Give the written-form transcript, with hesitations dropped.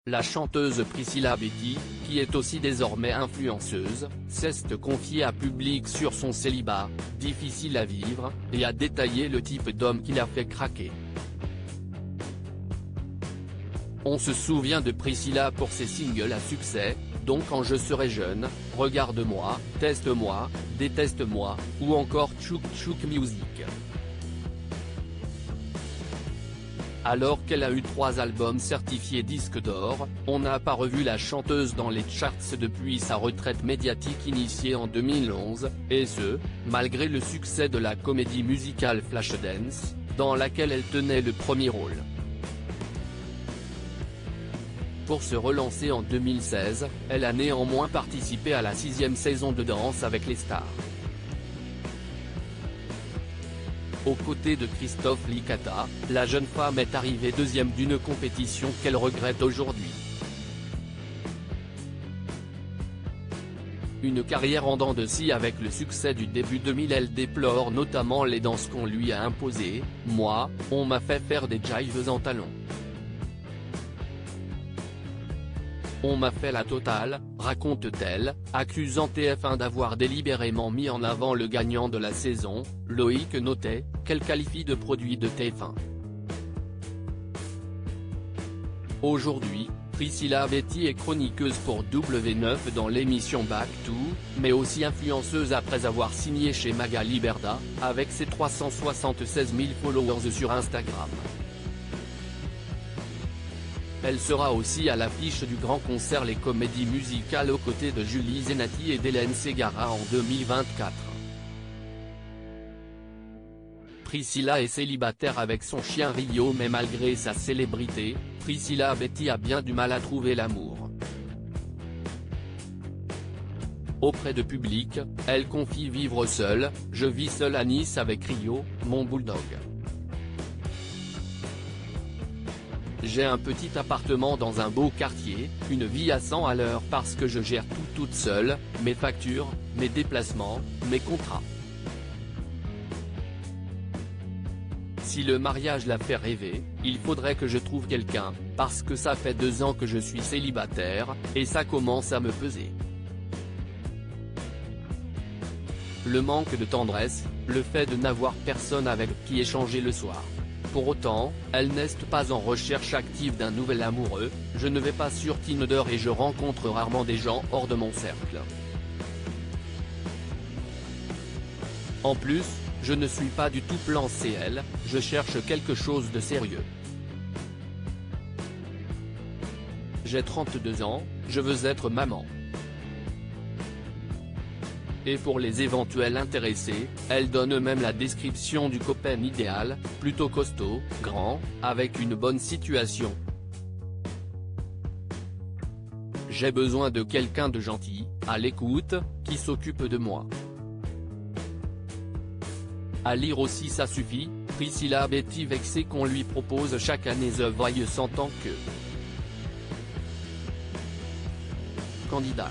La chanteuse Priscilla Betty, qui est aussi désormais influenceuse, s'est confiée à public sur son célibat, difficile à vivre, et a détaillé le type d'homme qui l'a fait craquer. On se souvient de Priscilla pour ses singles à succès, dont Quand je serai jeune, Regarde-moi, Teste-moi, Déteste-moi, ou encore Chouk Chouk Music. Alors qu'elle a eu 3 albums certifiés disques d'or, on n'a pas revu la chanteuse dans les charts depuis sa retraite médiatique initiée en 2011, et ce, malgré le succès de la comédie musicale Flashdance, dans laquelle elle tenait le premier rôle. Pour se relancer en 2016, elle a néanmoins participé à la 6e saison de Danse avec les stars. Aux côtés de Christophe Licata, la jeune femme est arrivée 2e d'une compétition qu'elle regrette aujourd'hui. Une carrière en dents de scie avec le succès du début 2000, elle déplore notamment les danses qu'on lui a imposées. « Moi, on m'a fait faire des jives en talons. On m'a fait la totale », raconte-t-elle, accusant TF1 d'avoir délibérément mis en avant le gagnant de la saison, Loïc Notet, qu'elle qualifie de produit de TF1. Aujourd'hui, Priscilla Betty est chroniqueuse pour W9 dans l'émission Back to, mais aussi influenceuse après avoir signé chez Magali Berda, avec ses 376 000 followers sur Instagram. Elle sera aussi à l'affiche du grand concert Les Comédies Musicales aux côtés de Julie Zenati et d'Hélène Ségara en 2024. Priscilla est célibataire avec son chien Rio, mais malgré sa célébrité, Priscilla Betty a bien du mal à trouver l'amour. Auprès de public, elle confie vivre seule. « Je vis seule à Nice avec Rio, mon bulldog. J'ai un petit appartement dans un beau quartier, une vie à 100 à l'heure parce que je gère tout toute seule, mes factures, mes déplacements, mes contrats. Si le mariage la fait rêver, il faudrait que je trouve quelqu'un, parce que ça fait 2 ans que je suis célibataire, et ça commence à me peser. Le manque de tendresse, le fait de n'avoir personne avec qui échanger le soir. Pour autant, elle n'est pas en recherche active d'un nouvel amoureux. Je ne vais pas sur Tinder et je rencontre rarement des gens hors de mon cercle. En plus, je ne suis pas du tout plan CL, je cherche quelque chose de sérieux. J'ai 32 ans, je veux être maman. Et pour les éventuels intéressés, elle donne même la description du copain idéal, plutôt costaud, grand, avec une bonne situation. J'ai besoin de quelqu'un de gentil, à l'écoute, qui s'occupe de moi. À lire aussi ça suffit, Priscilla Betty vexée qu'on lui propose chaque année The Voice en tant que candidate.